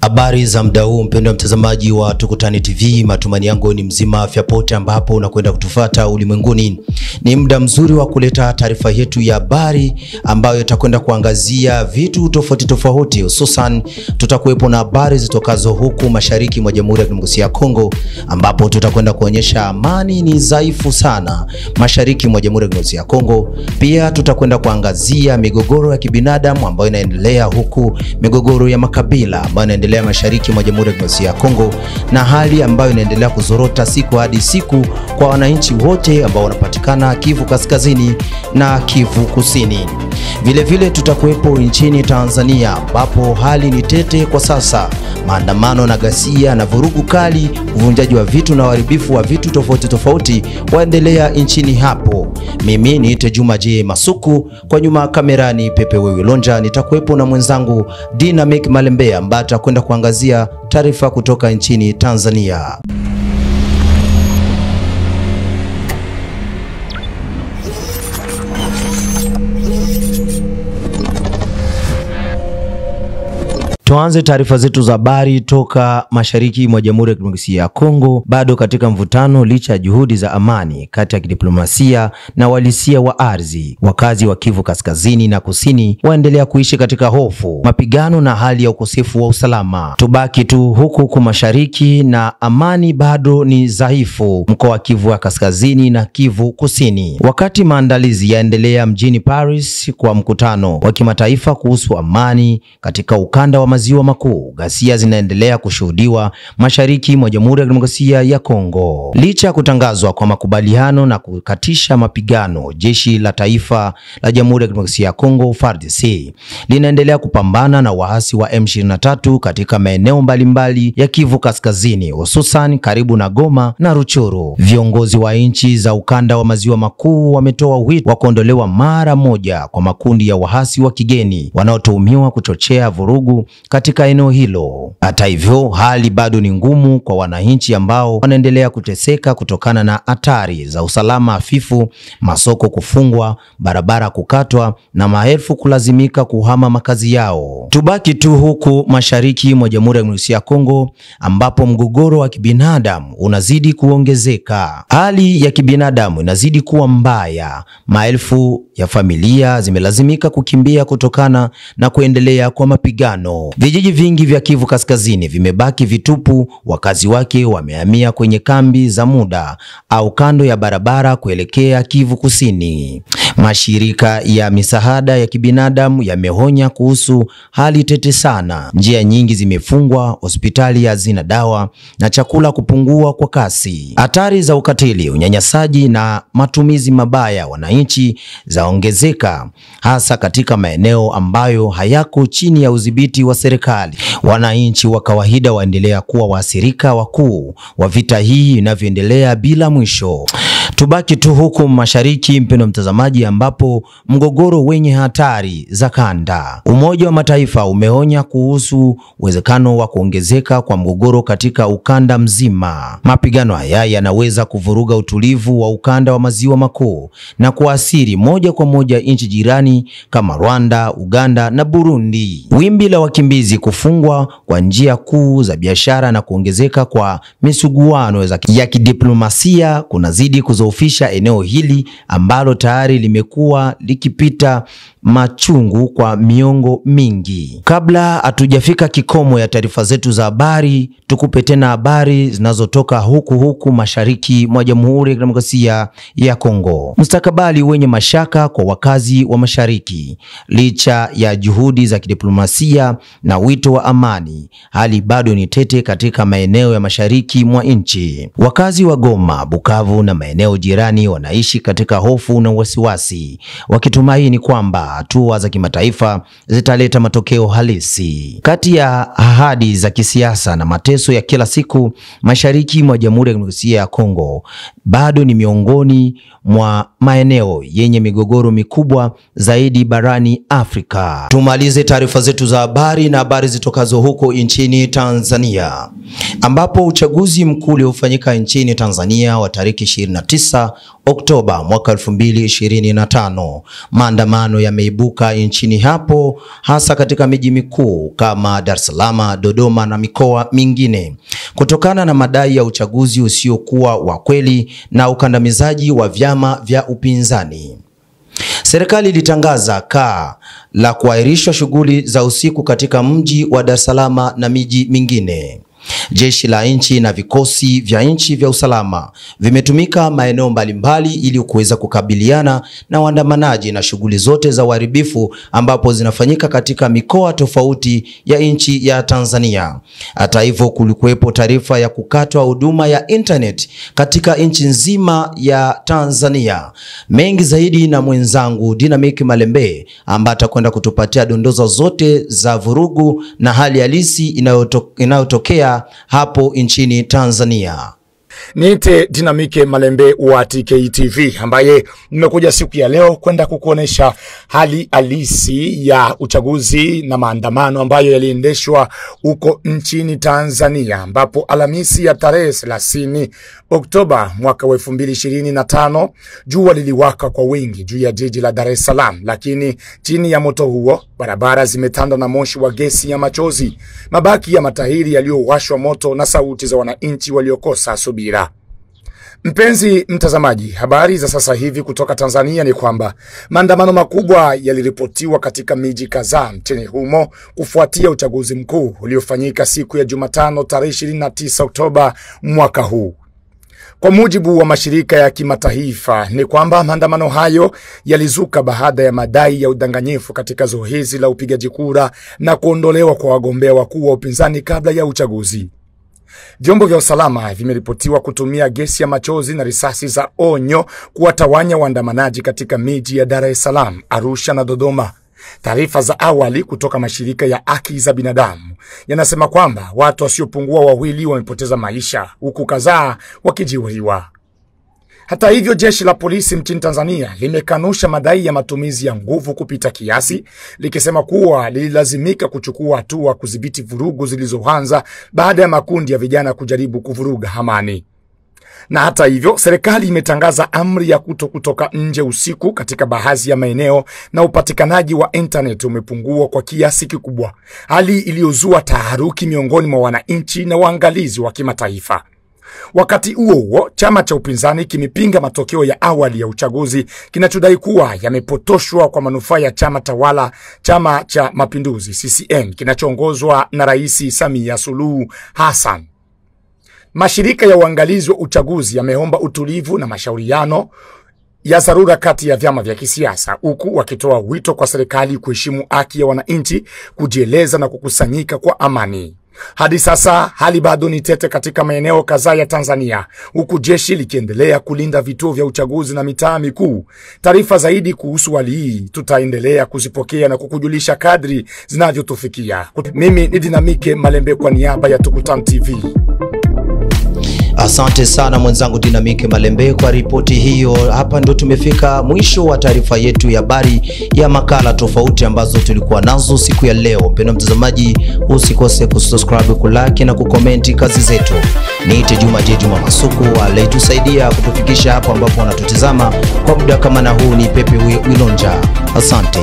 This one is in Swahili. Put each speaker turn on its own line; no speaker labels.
Habari za muda huu mpendwa mtazamaji wa Tukutane TV, matumani yangu ni mzima afya pote ambapo unakwenda kutufuata ulimwenguni. Ni muda mzuri wa kuleta taarifa yetu ya habari ambayo itakwenda kuangazia vitu tofauti tofauti, hususan tutakuwepo na habari zitokazo huku mashariki mwa Jamhuri ya Kidemokrasia ya Kongo, ambapo tutakwenda kuonyesha amani ni dhaifu sana mashariki mwa Jamhuri ya Kidemokrasia ya Kongo. Pia tutakwenda kuangazia migogoro ya kibinadamu ambayo inaendelea huku, migogoro ya makabila ambayo inaendelea mashariki mwa Jamhuri ya Kidemokrasia ya Kongo, na hali ambayo inaendelea kuzorota siku hadi siku kwa wananchi wote ambao wanapatikana Kivu Kaskazini na Kivu Kusini. Vile vile tutakuwepo nchini Tanzania ambapo hali ni tete kwa sasa. Maandamano na ghasia na vurugu kali, uvunjaji wa vitu na uharibifu wa vitu tofauti tofauti waendelea nchini hapo. Mimi niite Juma J Masuku, kwa nyuma kamerani Pepe Wewe Lonja, nitakuwepo na mwenzangu Dynamic Malembe ambaye atakwenda kuangazia taarifa kutoka nchini Tanzania. Tuanze taarifa zetu za habari toka mashariki mwa Jamhuri ya Kidemokrasia ya Kongo. Bado katika mvutano licha ya juhudi za amani kati ya kidiplomasia na walisia wa ardhi, wakazi wa Kivu Kaskazini na Kusini waendelea kuishi katika hofu, mapigano na hali ya ukosefu wa usalama. Tubaki tu huku mashariki na amani bado ni dhaifu mkoa wa Kivu ya Kaskazini na Kivu Kusini. Wakati maandalizi yaendelea mjini Paris kwa mkutano wa kimataifa kuhusu amani katika ukanda wa Maziwa Makuu, ghasia zinaendelea kushuhudiwa mashariki mwa Jamhuri ya Kidemokrasia ya Kongo. Licha ya kutangazwa kwa makubaliano na kukatisha mapigano, jeshi la taifa la Jamhuri ya Kidemokrasia ya Kongo FARDC linaendelea kupambana na waasi wa M23 katika maeneo mbalimbali ya Kivu Kaskazini, hususan karibu na Goma na Ruchuru. Viongozi wa nchi za ukanda wa Maziwa Makuu wametoa wito wa kuondolewa mara moja kwa makundi ya waasi wa kigeni wanaotuhumiwa kuchochea vurugu katika eneo hilo. Hata hivyo, hali bado ni ngumu kwa wananchi ambao wanaendelea kuteseka kutokana na hatari za usalama hafifu, masoko kufungwa, barabara kukatwa na maelfu kulazimika kuhama makazi yao. Tubaki tu huku mashariki mwa Jamhuri ya Kidemokrasia ya Kongo ambapo mgogoro wa kibinadamu unazidi kuongezeka. Hali ya kibinadamu inazidi kuwa mbaya. Maelfu ya familia zimelazimika kukimbia kutokana na kuendelea kwa mapigano. Vijiji vingi vya Kivu Kaskazini vimebaki vitupu, wakazi wake wamehamia kwenye kambi za muda au kando ya barabara kuelekea Kivu Kusini. Mashirika ya misaada ya kibinadamu yameonya kuhusu hali tete sana. Njia nyingi zimefungwa, hospitali hazina dawa na chakula kupungua kwa kasi. Hatari za ukatili, unyanyasaji na matumizi mabaya wananchi zaongezeka, hasa katika maeneo ambayo hayako chini ya udhibiti wa serikali. Wananchi wa kawaida waendelea kuwa waathirika wakuu wa vita hii inavyoendelea bila mwisho. Tubaki tu huku mashariki mpendwa mtazamaji, ambapo mgogoro wenye hatari za kanda. Umoja wa Mataifa umeonya kuhusu uwezekano wa kuongezeka kwa mgogoro katika ukanda mzima. Mapigano haya yanaweza kuvuruga utulivu wa ukanda wa Maziwa Makuu na kuathiri moja kwa moja nchi jirani kama Rwanda, Uganda na Burundi. Wimbi la wakimbizi, kufungwa kwa njia kuu za biashara na kuongezeka kwa misuguano ya kidiplomasia kunazidi kuzoofisha eneo hili ambalo tayari limekuwa likipita machungu kwa miongo mingi. Kabla hatujafika kikomo ya taarifa zetu za habari, tukupe tena habari zinazotoka huku mashariki mwa Jamhuri ya Kidemokrasia ya Kongo. Mustakabali wenye mashaka kwa wakazi wa mashariki. Licha ya juhudi za kidiplomasia na wito wa amani, hali bado ni tete katika maeneo ya mashariki mwa nchi. Wakazi wa Goma, Bukavu na maeneo jirani wanaishi katika hofu na wasiwasi, wakitumaini kwamba hatua za kimataifa zitaleta matokeo halisi. Kati ya ahadi za kisiasa na mateso ya kila siku, mashariki mwa Jamhuri ya Kidemokrasia ya Kongo bado ni miongoni mwa maeneo yenye migogoro mikubwa zaidi barani Afrika. Tumalize taarifa zetu za habari na habari zitokazo huko nchini Tanzania. ambapo uchaguzi mkuu uliofanyika nchini Tanzania wa tariki 29 Oktoba mwaka 2025. Maandamano yameibuka nchini hapo hasa katika miji mikuu kama Dar es Salaam, Dodoma na mikoa mingine kutokana na madai ya uchaguzi usiokuwa wa kweli na ukandamizaji wa vyama vya upinzani. Serikali ilitangaza la kuahirishwa shughuli za usiku katika mji wa Dar es Salaam na miji mingine. Jeshi la nchi na vikosi vya nchi vya usalama vimetumika maeneo mbalimbali ili kuweza kukabiliana na waandamanaji na shughuli zote za uharibifu ambapo zinafanyika katika mikoa tofauti ya nchi ya Tanzania. Hata hivyo, kulikuwepo taarifa ya kukatwa huduma ya internet katika nchi nzima ya Tanzania. Mengi zaidi na mwenzangu Dynamic Malembe ambaye atakwenda kutupatia dondozo zote za vurugu na hali halisi inayotokea hapo nchini Tanzania.
Niite Dynamic Malembe wa TKTV ambaye nimekuja siku ya leo kwenda kukuonesha hali halisi ya uchaguzi na maandamano ambayo yaliendeshwa huko nchini Tanzania, ambapo Alhamisi ya tarehe 30 Oktoba mwaka 2025 jua liliwaka kwa wingi juu ya jiji la Dar es Salaam, lakini chini ya moto huo barabara zimetanda na moshi wa gesi ya machozi, mabaki ya matahiri yaliyowashwa moto na sauti za wananchi waliokosa subira. Mpenzi mtazamaji, habari za sasa hivi kutoka Tanzania ni kwamba maandamano makubwa yaliripotiwa katika miji kadhaa nchini humo kufuatia uchaguzi mkuu uliofanyika siku ya Jumatano tarehe 29 Oktoba mwaka huu. Kwa mujibu wa mashirika ya kimataifa ni kwamba maandamano hayo yalizuka baada ya madai ya udanganyifu katika zoezi la upigaji kura na kuondolewa kwa wagombea wakuu wa upinzani kabla ya uchaguzi. Vyombo vya usalama vimeripotiwa kutumia gesi ya machozi na risasi za onyo kuwatawanya waandamanaji katika miji ya Dar es Salaam, Arusha na Dodoma. Taarifa za awali kutoka mashirika ya haki za binadamu yanasema kwamba watu wasiopungua 2 wamepoteza maisha huku kadhaa wakijeruhiwa. Hata hivyo, jeshi la polisi nchini Tanzania limekanusha madai ya matumizi ya nguvu kupita kiasi, likisema kuwa lililazimika kuchukua hatua kudhibiti vurugu zilizoanza baada ya makundi ya vijana kujaribu kuvuruga amani. Na hata hivyo, serikali imetangaza amri ya kutoka nje usiku katika baadhi ya maeneo na upatikanaji wa internet umepungua kwa kiasi kikubwa, hali iliyozua taharuki miongoni mwa wananchi na waangalizi wa kimataifa. Wakati huo chama cha upinzani kimepinga matokeo ya awali ya uchaguzi kinachodai kuwa yamepotoshwa kwa manufaa ya chama tawala, Chama cha Mapinduzi CCM kinachoongozwa na Rais Samia Suluhu Hassan. Mashirika ya uangalizi wa uchaguzi yameomba utulivu na mashauriano ya dharura kati ya vyama vya kisiasa, huku wakitoa wito kwa serikali kuheshimu haki ya wananchi kujieleza na kukusanyika kwa amani. Hadi sasa hali bado ni tete katika maeneo kadhaa ya Tanzania, huku jeshi likiendelea kulinda vituo vya uchaguzi na mitaa mikuu. Taarifa zaidi kuhusu hali hii tutaendelea kuzipokea na kukujulisha kadri zinavyotufikia. Mimi ni Dynamic Malembe kwa niaba ya Tukutan TV.
Asante sana mwenzangu Dynamic Malembe kwa ripoti hiyo. Hapa ndo tumefika mwisho wa taarifa yetu ya habari ya makala tofauti ambazo tulikuwa nazo siku ya leo. Mpendwa mtazamaji, usikose kusubscribe, kulike na kukomenti kazi zetu. Niite Juma Masuku aliyetusaidia kutufikisha hapo ambapo wanatutazama kwa muda kama na huu ni Pepe Wilonja. Asante.